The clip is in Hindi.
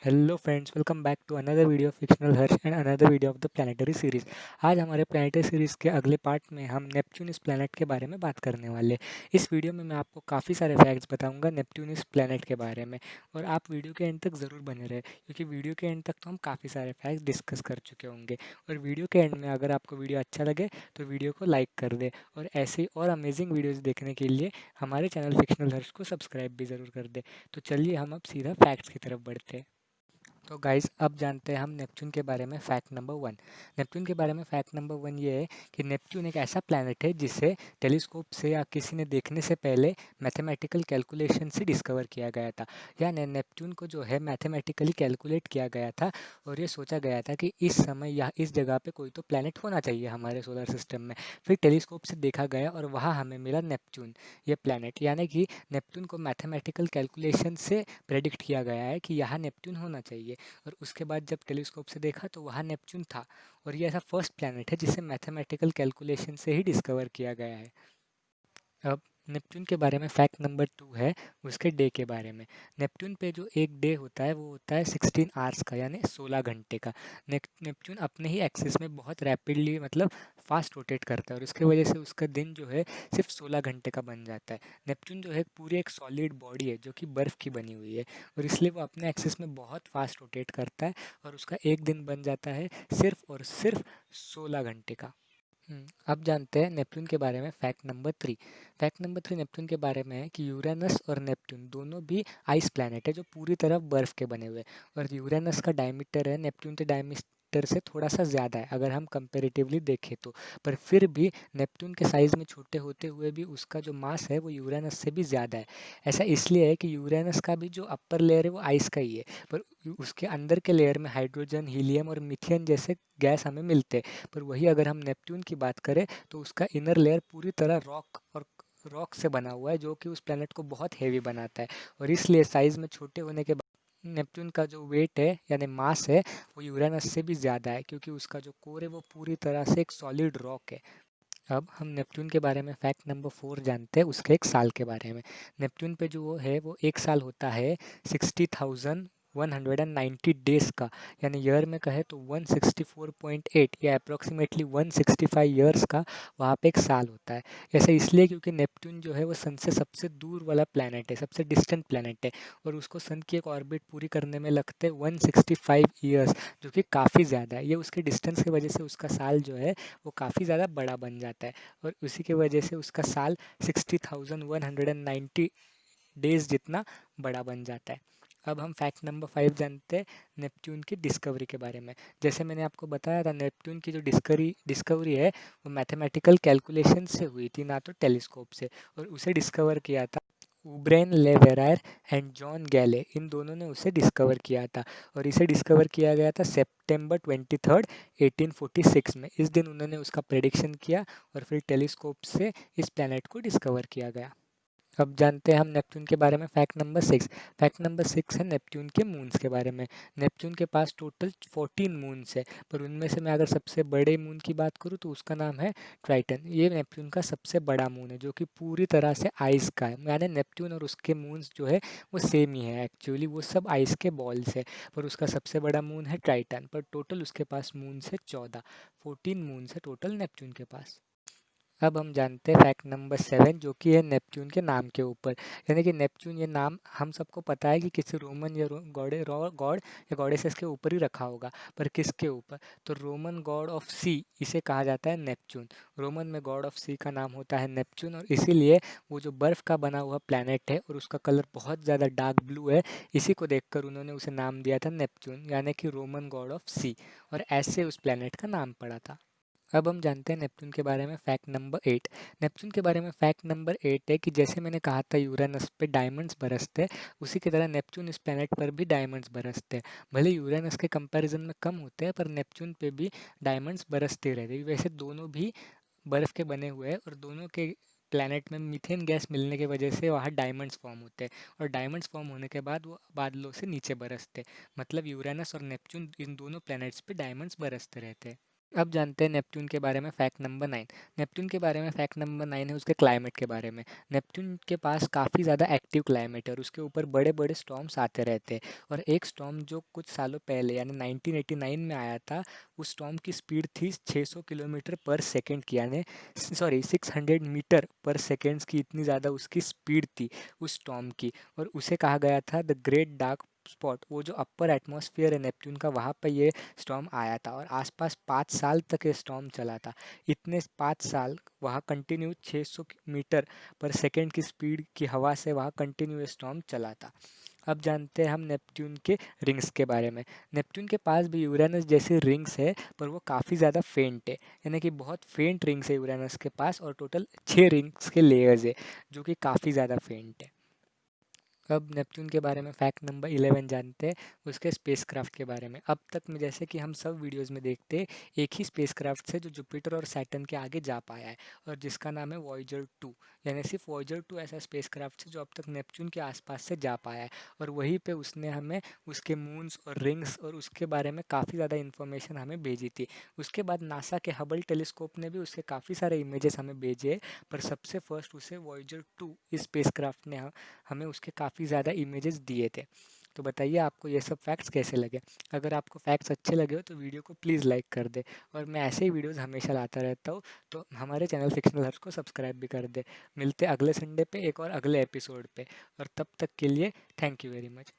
Hello friends, welcome back to another video of fictional Harsh and another video of the planetary series. आज हमारे प्लानिटरी सीरीज के अगले पार्ट में हम नेपच्यून इस प्लैनेट के बारे में बात करने वाले। इस वीडियो में मैं आपको काफ़ी सारे फैक्ट्स बताऊंगा नेपच्यून इस प्लैनेट के बारे में, और आप वीडियो के एंड तक ज़रूर बने रहे, क्योंकि वीडियो के एंड तक तो हम काफ़ी सारे फैक्ट्स डिस्कस कर चुके होंगे। और वीडियो के एंड में अगर आपको वीडियो अच्छा लगे तो वीडियो को लाइक कर दे, और ऐसे ही और अमेजिंग वीडियोज़ देखने के लिए हमारे चैनल फिक्शनल हर्ष को सब्सक्राइब भी ज़रूर कर दे। तो चलिए हम अब सीधा फैक्ट्स की तरफ बढ़ते हैं। तो गाइस, अब जानते हैं हम नेपच्यून के बारे में फैक्ट नंबर वन। नेपच्यून के बारे में फैक्ट नंबर वन ये है कि नेपच्यून एक ऐसा प्लैनेट है जिसे टेलीस्कोप से या किसी ने देखने से पहले मैथमेटिकल कैलकुलेशन से डिस्कवर किया गया था। यानी नेपच्यून को जो है मैथमेटिकली कैलकुलेट किया गया था, और ये सोचा गया था कि इस समय या इस जगह पे कोई तो प्लैनेट होना चाहिए हमारे सोलर सिस्टम में। फिर टेलीस्कोप से देखा गया और वहाँ हमें मिला नेपच्यून, ये प्लैनेट। यानी कि नेपच्यून को मैथमेटिकल कैलकुलेशन से प्रेडिक्ट किया गया है कि यहाँ नेपच्यून होना चाहिए। और उसके बाद जब टेलीस्कोप से देखा तो वहाँ नेपच्यून था, और ये ऐसा फर्स्ट प्लैनेट है जिसे मैथमेटिकल कैलकुलेशन से ही डिस्कवर किया गया है। अब नेपच्यून के बारे में फैक्ट नंबर टू है उसके डे के बारे में। नेपच्यून पे जो एक डे होता है वो होता है 16 आवर्स का, यानी 16 घंटे का। नेपच्यून अपने ही एक्सिस में बहुत रैपिडली, मतलब फास्ट रोटेट करता है, और उसकी वजह से उसका दिन जो है सिर्फ 16 घंटे का बन जाता है। नेपच्यून जो है पूरी एक सॉलिड बॉडी है जो कि बर्फ़ की बनी हुई है, और इसलिए वो अपने एक्सिस में बहुत फास्ट रोटेट करता है, और उसका एक दिन बन जाता है सिर्फ और सिर्फ 16 घंटे का। अब जानते हैं नेपच्यून के बारे में fact number three. Fact number three Neptune के बारे में है कि यूरेनस और नेपच्यून दोनों भी आइस प्लैनेट है जो पूरी तरह बर्फ़ के बने हुए हैं। और यूरेनस का डायमीटर है नेपच्यून के डायमीटर से थोड़ा सा ज़्यादा है अगर हम कंपेरेटिवली देखें तो। पर फिर भी नेपच्यून के साइज़ में छोटे होते हुए भी उसका जो मास है वो यूरेनस से भी ज़्यादा है। ऐसा इसलिए है कि यूरेनस का भी जो अपर लेयर है वो आइस का ही है, पर उसके अंदर के लेयर में हाइड्रोजन, हीलियम और मीथेन जैसे गैस हमें मिलते हैं। पर वही अगर हम नेपच्यून की बात करें तो उसका इनर लेयर पूरी तरह रॉक से बना हुआ है, जो कि उस प्लैनेट को बहुत हेवी बनाता है। और इसलिए साइज़ में छोटे होने के बाद नेपच्यून का जो वेट है यानी मास है वो यूरेनस से भी ज़्यादा है, क्योंकि उसका जो कोर है वो पूरी तरह से एक सॉलिड रॉक है। अब हम नेपच्यून के बारे में फैक्ट नंबर फोर जानते हैं उसके एक साल के बारे में। नेपच्यून पे जो वो है वो एक साल होता है 60,190 डेज का, यानी ईयर में कहे तो 164.8 या अप्रोक्सीमेटली 165 ईयर्स का वहाँ पे एक साल होता है। ऐसा इसलिए क्योंकि नेपच्यून जो है वो सन से सबसे दूर वाला प्लैनेट है, सबसे डिस्टेंट प्लैनेट है, और उसको सन की एक ऑर्बिट पूरी करने में लगते हैं 165 ईयर्स, जो कि काफ़ी ज़्यादा है। ये उसके डिस्टेंस की वजह से उसका साल जो है वो काफ़ी ज़्यादा बड़ा बन जाता है, और उसी की वजह से उसका साल 60,190 डेज़ जितना बड़ा बन जाता है। अब हम फैक्ट नंबर फाइव जानते हैं नेपच्यून की डिस्कवरी के बारे में। जैसे मैंने आपको बताया था, नेपच्यून की जो डिस्कवरी है वो मैथमेटिकल कैलकुलेशन से हुई थी, ना तो टेलीस्कोप से। और उसे डिस्कवर किया था उब्रेन लेवेरायर एंड जॉन गैले, इन दोनों ने उसे डिस्कवर किया था। और इसे डिस्कवर किया गया था September 23, 1846 में। इस दिन उन्होंने उसका प्रेडिक्शन किया, और फिर टेलीस्कोप से इस प्लैनेट को डिस्कवर किया गया। अब जानते हैं हम नेपच्यून के बारे में fact number six. Fact number six है नेपच्यून के मून्स के बारे में। नेपच्यून के पास टोटल 14 मून्स है, पर उनमें से मैं अगर सबसे बड़े मून की बात करूँ तो उसका नाम है ट्राइटन। ये नेपच्यून का सबसे बड़ा मून है जो कि पूरी तरह से आइस का है, यानी नेपच्यून और उसके मून्स जो है वो सेम ही है एक्चुअली, वो सब आइस के बॉल्स है। पर उसका सबसे बड़ा मून है ट्राइटन, पर टोटल उसके पास मून्स है 14। 14 मून्स है टोटल नेपच्यून के पास। अब हम जानते हैं फैक्ट नंबर सेवन, जो कि है नेपच्यून के नाम के ऊपर। यानी कि नेपच्यून ये नाम हम सबको पता है कि किसी रोमन या गॉड या गॉडेसेस के ऊपर ही रखा होगा, पर किसके ऊपर? तो रोमन गॉड ऑफ सी इसे कहा जाता है नेपच्यून। रोमन में गॉड ऑफ सी का नाम होता है नेपच्यून, और इसीलिए वो जो बर्फ़ का बना हुआ प्लैनेट है और उसका कलर बहुत ज़्यादा डार्क ब्लू है, इसी को देखकर उन्होंने उसे नाम दिया था नेपच्यून, यानी कि रोमन गॉड ऑफ सी। और ऐसे उस प्लैनेट का नाम पड़ा था। अब हम जानते हैं नेपच्यून के बारे में फैक्ट नंबर एट। नेपच्यून के बारे में फैक्ट नंबर एट है कि जैसे मैंने कहा था यूरेनस पे डायमंड्स बरसते हैं, उसी की तरह नेपच्यून इस प्लैनेट पर भी डायमंड्स बरसते हैं। भले यूरेनस के कंपैरिजन में कम होते हैं, पर नेपच्यून पे भी डायमंड्स बरसते रहते हैं। वैसे दोनों भी बर्फ़ के बने हुए हैं, और दोनों के प्लैनेट में मीथेन गैस मिलने की वजह से वहाँ डायमंड्स फॉर्म होते हैं, और डायमंड्स फॉर्म होने के बाद वो बादलों से नीचे बरसते हैं। मतलब यूरेनस और नेपच्यून इन दोनों प्लैनेट्स पे डायमंड्स बरसते रहते हैं। अब जानते हैं नेपच्यून के बारे में फैक्ट नंबर 9। नेपच्यून के बारे में फैक्ट नंबर 9 है उसके क्लाइमेट के बारे में। नेपच्यून के पास काफ़ी ज़्यादा एक्टिव क्लाइमेट है और उसके ऊपर बड़े-बड़े स्टॉर्म्स आते रहते हैं। और एक स्टॉर्म जो कुछ सालों पहले यानी 1989 में आया था, उस स्टॉर्म की स्पीड थी 600 किलोमीटर पर सेकंड की, यानी सॉरी 600 मीटर पर सेकंड्स की, इतनी ज़्यादा उसकी स्पीड थी उस स्टॉर्म की। और उसे कहा गया था द ग्रेट डार्क स्पॉट। वो जो अपर एटमॉस्फेयर है नेपच्यून का, वहाँ पर ये स्टॉर्म आया था और आसपास 5 साल तक ये स्टॉर्म चला था। इतने 5 साल वहाँ कंटिन्यू 600 मीटर पर सेकेंड की स्पीड की हवा से वहाँ कंटिन्यू ये स्टॉर्म चला था। अब जानते हैं हम नेपच्यून के रिंग्स के बारे में। नेपच्यून के पास भी यूरेनस जैसी रिंग्स है, पर वो काफ़ी ज़्यादा फेंट है, यानी कि बहुत फेंट रिंग्स है यूरेनस के पास, और टोटल 6 रिंग्स के लेयर्स है जो कि काफ़ी ज़्यादा फेंट है। अब नेपच्यून के बारे में फैक्ट नंबर 11 जानते हैं, उसके स्पेसक्राफ्ट के बारे में। अब तक में जैसे कि हम सब वीडियोस में देखते हैं, एक ही स्पेसक्राफ्ट से जो जुपिटर और सैटर्न के आगे जा पाया है, और जिसका नाम है वॉयेजर 2। यानी सिर्फ वॉयेजर 2 ऐसा स्पेसक्राफ्ट है जो अब तक नेपच्यून के आसपास से जा पाया है, और वहीं पे उसने हमें उसके मून्स और रिंग्स और उसके बारे में काफ़ी ज़्यादा इन्फॉर्मेशन हमें भेजी थी। उसके बाद नासा के हबल टेलीस्कोप ने भी उसके काफ़ी सारे इमेजेस हमें भेजे, पर सबसे फर्स्ट उसे वॉयेजर 2 इस स्पेसक्राफ्ट ने हमें उसके काफ़ी ज़्यादा इमेजेस दिए थे। तो बताइए आपको ये सब फैक्ट्स कैसे लगे। अगर आपको फैक्ट्स अच्छे लगे हो तो वीडियो को प्लीज़ लाइक कर दे, और मैं ऐसे ही वीडियोस हमेशा लाता रहता हूँ, तो हमारे चैनल फिक्शनल हर्ट्स को सब्सक्राइब भी कर दे। मिलते अगले संडे पे एक और अगले एपिसोड पे, और तब तक के लिए थैंक यू वेरी मच।